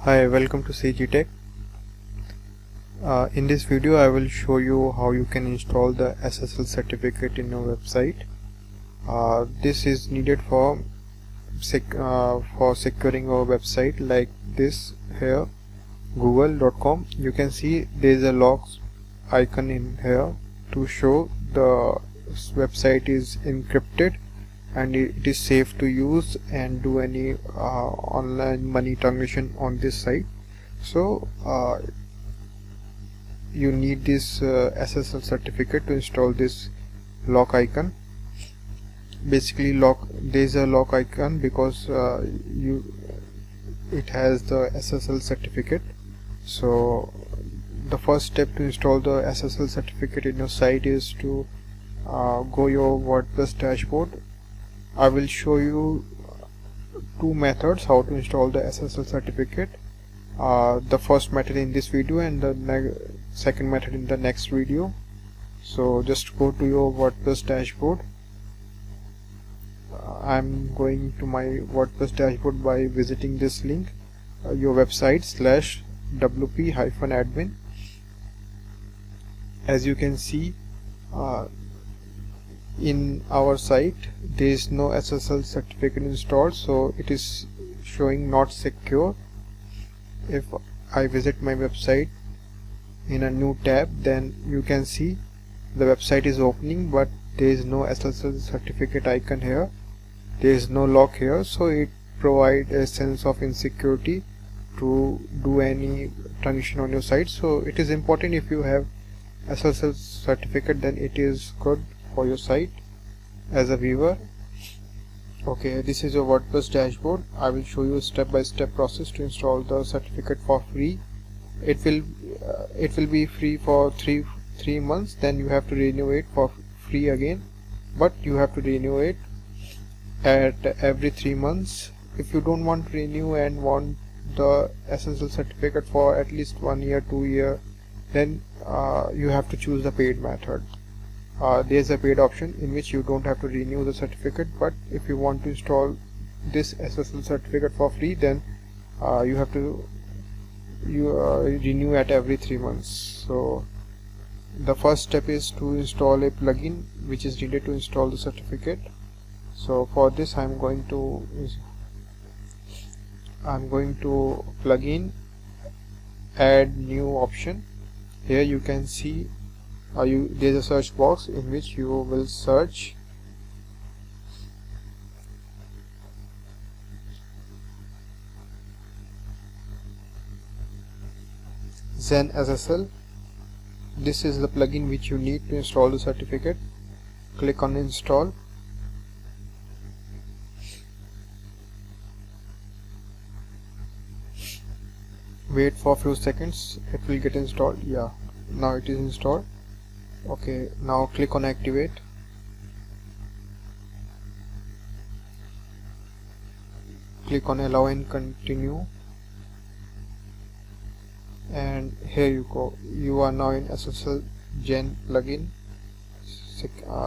Hi, welcome to CG Tech. In this video I will show you how you can install the Ssl certificate in your website. This is needed for securing your website like this here, google.com. You can see there is a lock icon in here to show the website is encrypted and it is safe to use and do any online money transaction on this site. So you need this Ssl certificate to install this lock icon. Basically there is a lock icon because it has the Ssl certificate. So the first step to install the Ssl certificate in your site is to go your WordPress dashboard. I will show you two methods how to install the Ssl certificate. The first method in this video and the second method in the next video. So just go to your WordPress dashboard. I'm going to my WordPress dashboard by visiting this link, your website /wp-admin. As you can see, in our site there is no Ssl certificate installed, so it is showing not secure. If I visit my website in a new tab, then you can see the website is opening, but there is no Ssl certificate icon here. There is no lock here, so it provides a sense of insecurity to do any transaction on your site. So it is important, if you have Ssl certificate, then it is good for your site as a viewer. Okay, this is your WordPress dashboard. I will show you a step-by-step process to install the certificate for free. It will be free for three months, then you have to renew it for free again, but you have to renew it at every 3 months. If you don't want to renew and want the Ssl certificate for at least 1 year, 2 year, then you have to choose the paid method. There is a paid option in which you don't have to renew the certificate, but if you want to install this Ssl certificate for free, then you have to renew at every 3 months. So the first step is to install a plugin which is needed to install the certificate. So for this I'm going to plug in, add new option. Here you can see there's a search box in which you will search Ssl. This is the plugin which you need to install the certificate. Click on install. Wait for a few seconds, it will get installed. Yeah, now it is installed. Okay, now click on activate. Click on allow and continue, and here you go. You are now in Ssl Gen plugin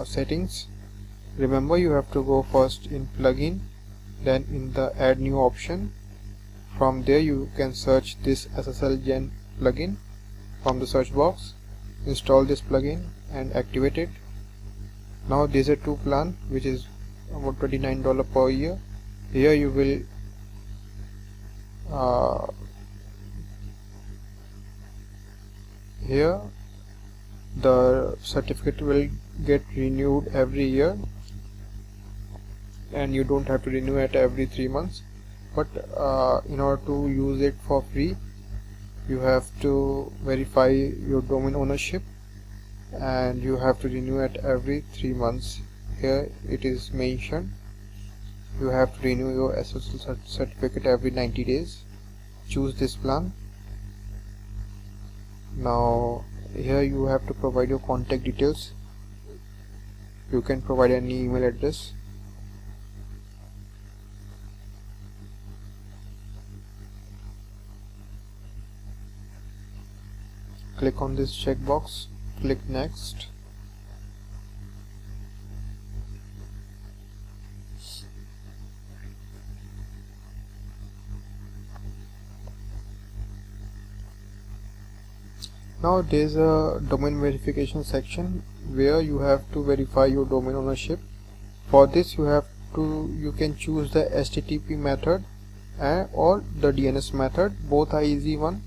settings. Remember, you have to go first in plugin, then in the add new option. From there you can search this Ssl Gen plugin from the search box. Install this plugin and activate it. Now there's a 2 plan which is about $29 per year. Here you will here the certificate will get renewed every year and you don't have to renew it every 3 months. But in order to use it for free, you have to verify your domain ownership and you have to renew it every 3 months. Here it is mentioned you have to renew your Ssl certificate every 90 days. Choose this plan. Now here you have to provide your contact details. You can provide any email address. Click on this checkbox, click next. Now there's a domain verification section where you have to verify your domain ownership. For this you can choose the HTTP method or the DNS method. Both are easy one.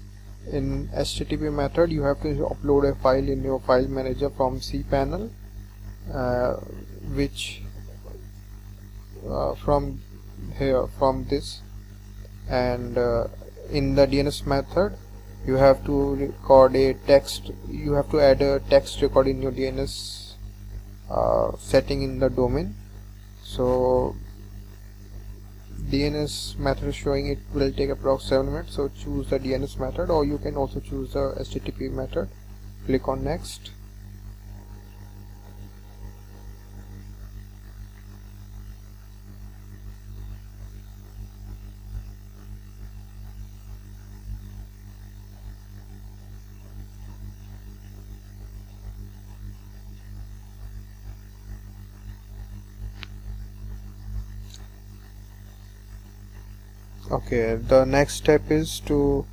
In HTTP method you have to upload a file in your file manager from cPanel, which from this, and in the DNS method you have to record a text. You have to add a text record in your DNS setting in the domain. So DNS method is showing it will take approx 7 minutes, so choose the DNS method, or you can also choose the HTTP method. Click on next. Okay, the next step is to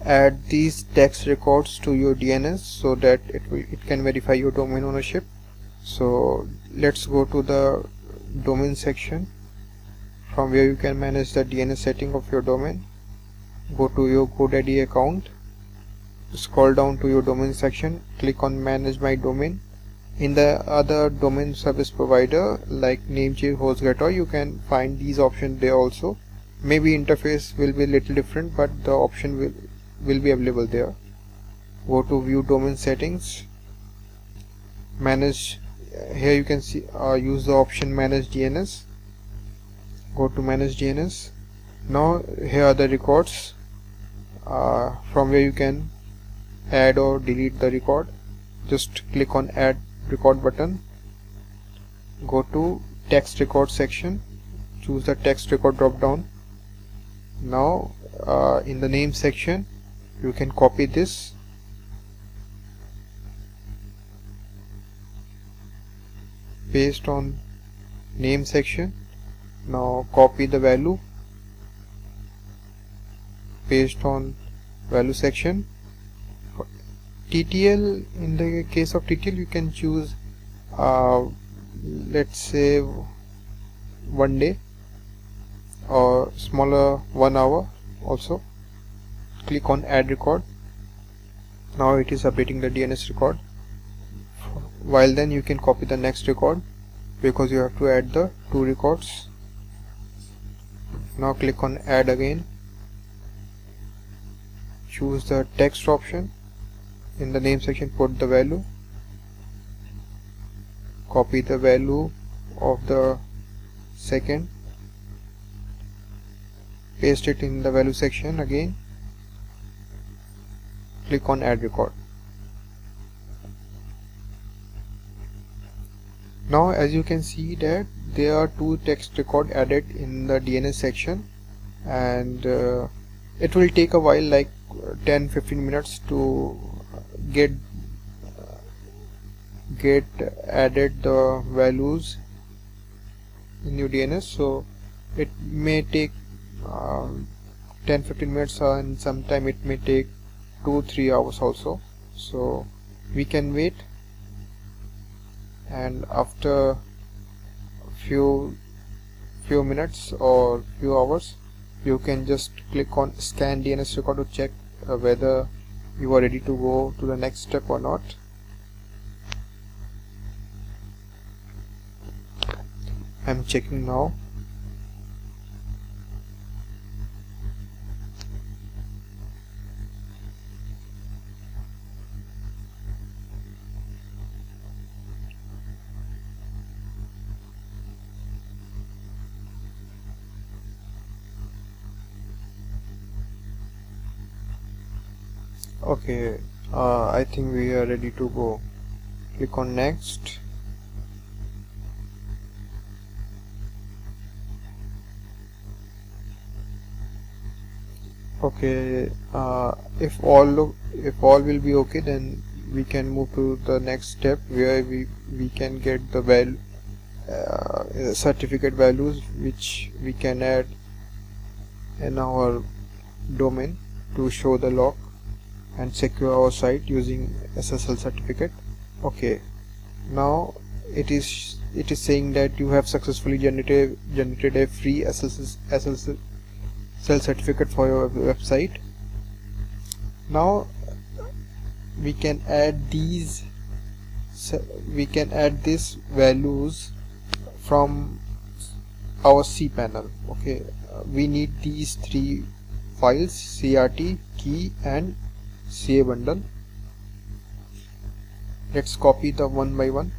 add these text records to your DNS so that it can verify your domain ownership. So let's go to the domain section, from where you can manage the DNS setting of your domain. Go to your GoDaddy account, scroll down to your domain section, click on manage my domain. In the other domain service provider like Namecheap, HostGator, you can find these options there also. Maybe interface will be a little different, but the option will be available there. Go to view domain settings, manage. Here you can see use the option manage DNS. Go to manage DNS. Now here are the records from where you can add or delete the record. Just click on add record button. Go to text record section, choose the text record drop down. Now in the name section you can copy this, paste on name section. Now copy the value, paste on value section. For TTL, in the case of TTL you can choose let's say 1 day or smaller 1 hour also. Click on add record. Now it is updating the DNS record. While then you can copy the next record, because you have to add the 2 records. Now click on add again, choose the text option. In the name section put the value, copy the value of the second, paste it in the value section again, click on add record. Now as you can see that there are 2 text record added in the DNS section, and it will take a while, like 10-15 minutes to get added the values in your DNS. So it may take 10-15 minutes, and sometime it may take 2-3 hours also. So we can wait, and after few minutes or few hours you can just click on scan DNS record to check whether you are ready to go to the next step or not. I'm checking now. Okay, I think we are ready to go. Click on next. Okay, if all will be okay, then we can move to the next step, where we can get the certificate values which we can add in our domain to show the log and secure our site using SSL certificate. Okay, now it is saying that you have successfully generated a free SSL certificate for your website. Now we can add these values from our cPanel. Okay, we need these three files: CRT, key, and CA bundle. Let's copy the one by one.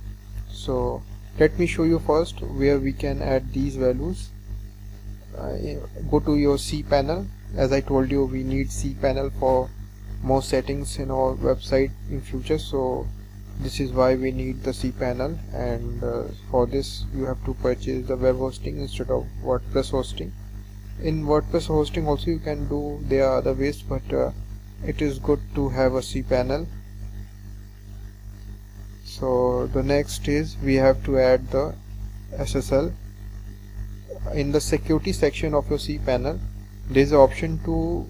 So let me show you first where we can add these values. Go to your cPanel. As I told you, we need cPanel for more settings in our website in future, so this is why we need the cPanel, and for this you have to purchase the web hosting instead of WordPress hosting. In WordPress hosting also you can do, there are other ways, but it is good to have a cPanel. So the next is we have to add the SSL. In the security section of your cPanel, there is an option for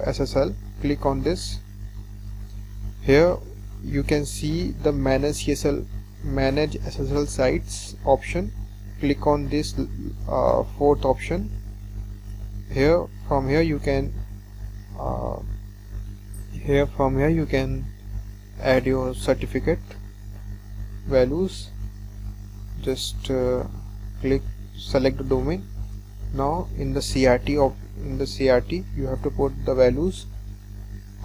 SSL. Click on this. Here you can see the manage SSL sites option. Click on this fourth option. From here you can add your certificate values. Just select the domain. Now in the CRT you have to put the values.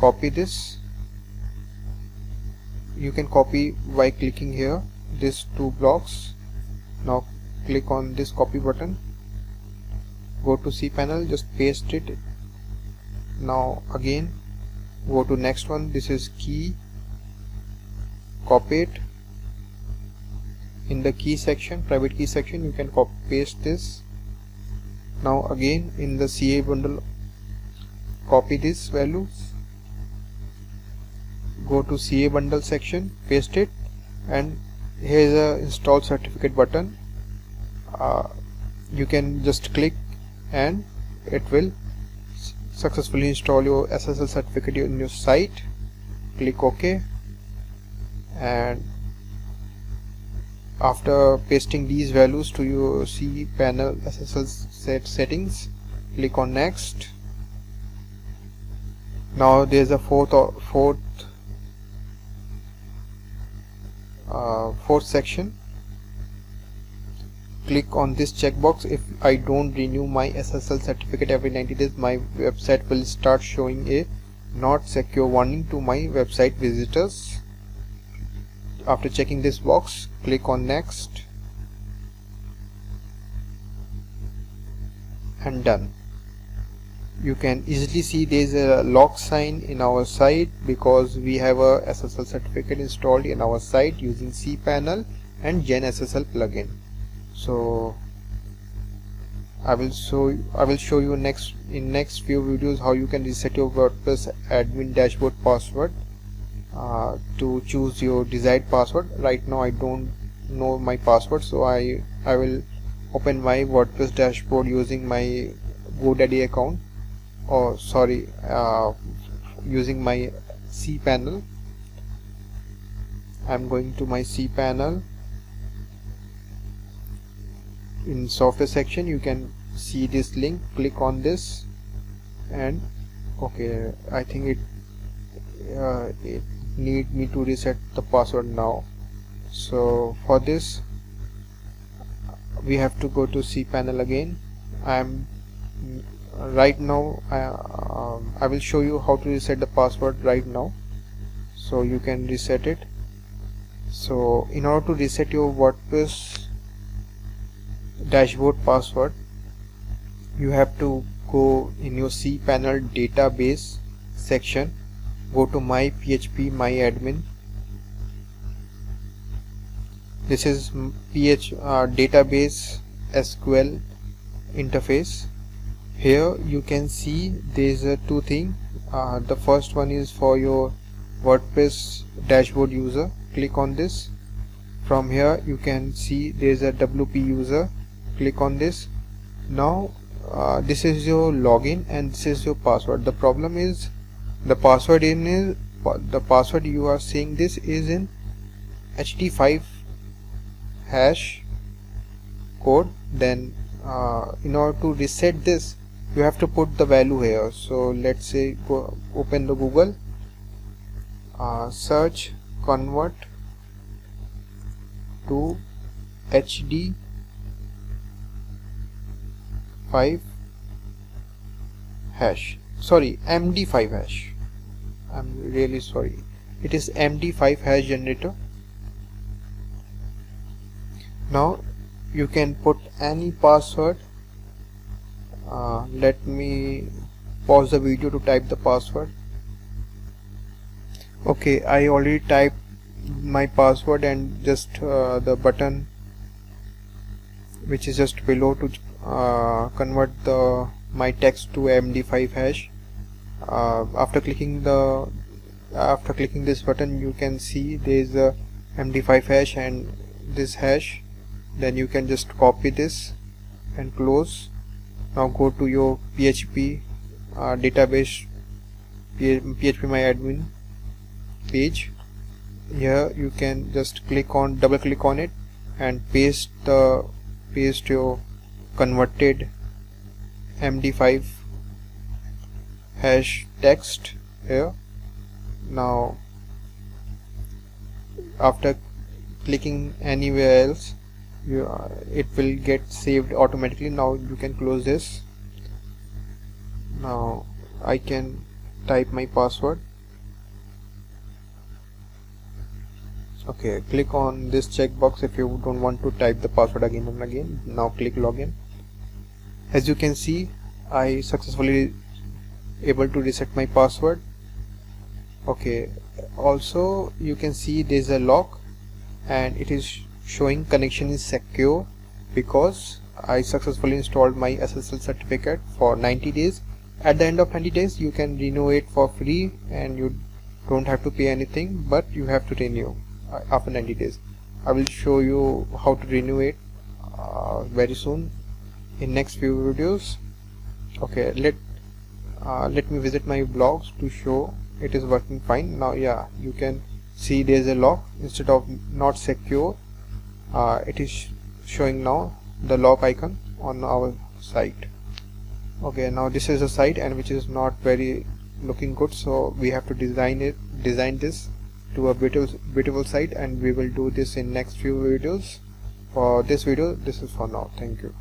Copy this. You can copy by clicking here these two blocks. Now click on this copy button. Go to cPanel, just paste it. Now again go to next one. This is key. Copy it. In the key section, private key section, you can paste this. Now again in the CA bundle, copy this value. Go to CA bundle section, paste it, and here is a install certificate button. You can just click and it will successfully install your SSL certificate in your site. Click OK, and after pasting these values to your cPanel SSL settings, click on next. Now there is a fourth section. Click on this checkbox. If I don't renew my SSL certificate every 90 days, my website will start showing a not secure warning to my website visitors. After checking this box, click on next and done. You can easily see there is a lock sign in our site because we have a SSL certificate installed in our site using cPanel and GenSSL plugin. So I will show you in next few videos how you can reset your WordPress admin dashboard password to choose your desired password. Right now I don't know my password, so I will open my WordPress dashboard using my GoDaddy account, or sorry, using my cPanel. I'm going to my cPanel. In software section you can see this link. Click on this and okay, I think it need me to reset the password now. So for this we have to go to cPanel again. Right now I will show you how to reset the password right now, so you can reset it. So in order to reset your WordPress dashboard password, you have to go in your cPanel database section. Go to my PHP my admin. This is database SQL interface. Here you can see there is two things. The first one is for your WordPress dashboard user. Click on this. From here you can see there is a WP user. Click on this. Now this is your login and this is your password. The problem is the password the password you are seeing this is in HD5 hash code. Then in order to reset this, you have to put the value here. So let's say go open the Google, search convert to HD5 hash, sorry, MD5 hash. I'm really sorry, it is MD5 hash generator. Now you can put any password. Let me pause the video to type the password. Okay, I already typed my password, and just the button which is just below to convert my text to MD5 hash. After clicking this button, you can see there is a MD5 hash and this hash. Then you can just copy this and close. Now go to your PHP database, PHPMyAdmin page. Here you can just double click on it and paste your converted MD5 hash text here. Now after clicking anywhere else, it will get saved automatically. Now you can close this. Now I can type my password. Okay, click on this checkbox if you don't want to type the password again and again. Now click login. As you can see, I successfully able to reset my password. Okay, also you can see there is a lock and it is showing connection is secure because I successfully installed my Ssl certificate for 90 days. At the end of 90 days you can renew it for free and you don't have to pay anything, but you have to renew after 90 days. I will show you how to renew it very soon in next few videos. Okay, let me visit my blogs to show it is working fine. Now yeah, you can see there is a lock instead of not secure. It is showing now the lock icon on our site. Okay, now this is a site and which is not very looking good, so we have to design this to a beautiful site, and we will do this in next few videos. For this video, this is for now. Thank you.